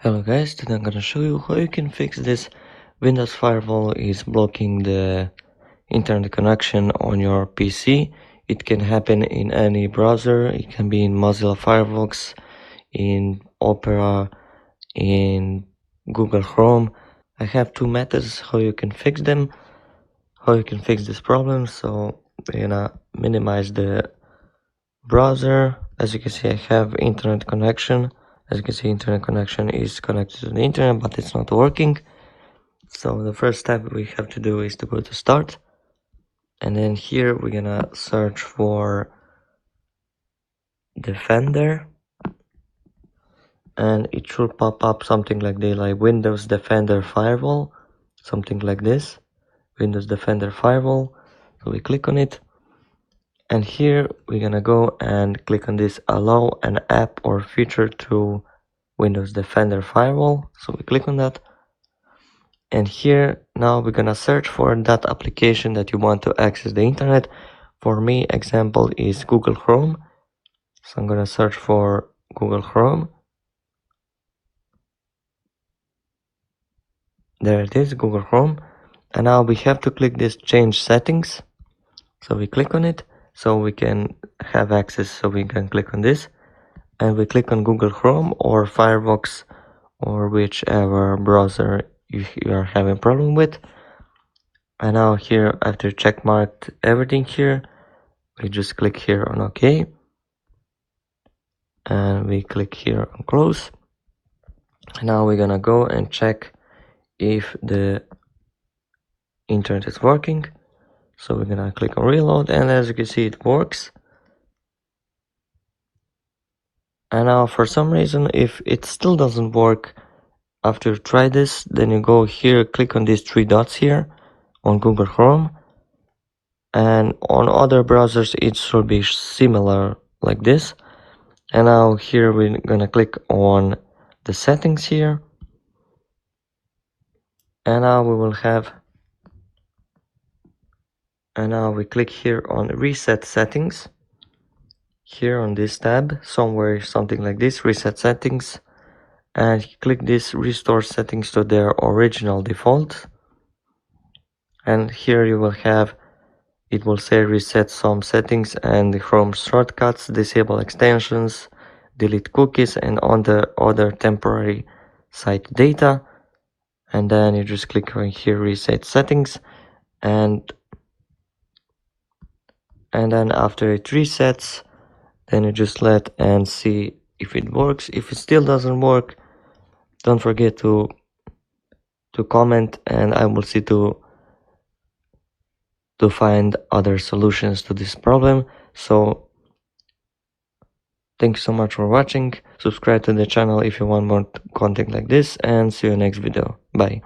Hello guys, today I'm gonna show you how you can fix this. Windows Firewall is blocking the internet connection on your PC. It can happen in any browser. It can be in Mozilla Firefox, in Opera, in Google Chrome. I have two methods how you can fix them, how you can fix this problem. So we're gonna minimize the browser. As you can see, I have internet connection. As you can see, internet connection is connected to the internet, but it's not working. So the first step we have to do is to go to start, and then here we're gonna search for Defender, and it should pop up something like this, like Windows Defender Firewall, something like this, Windows Defender Firewall. So we click on it, and here we're gonna go and click on this allow an app or feature to Windows Defender Firewall. So we click on that, and here now we're gonna search for that application that you want to access the internet. For me, example is Google Chrome, so I'm gonna search for Google Chrome. There it is, Google Chrome. And now we have to click this change settings. So we click on it so we can have access, so we can click on this, and we click on Google Chrome or Firefox or whichever browser you are having problem with. And now here, after check marked everything here, we just click here on OK, and we click here on close. Now we're gonna go and check if the internet is working. So we're gonna click on reload, and as you can see, it works. And now for some reason, if it still doesn't work after you try this, then you go here, click on these three dots here on Google Chrome, and on other browsers it should be similar like this. And now here we're gonna click on the settings here, and now we will have, and now we click here on reset settings here on this tab, somewhere something like this, reset settings, and click this restore settings to their original default. And here you will have, it will say reset some settings and Chrome shortcuts, disable extensions, delete cookies, and on the other temporary site data. And then you just click on here reset settings, and then after it resets, then you just let and see if it works. If it still doesn't work, don't forget to comment, and I will see to find other solutions to this problem. So thank you so much for watching. Subscribe to the channel if you want more content like this, and see you next video. Bye.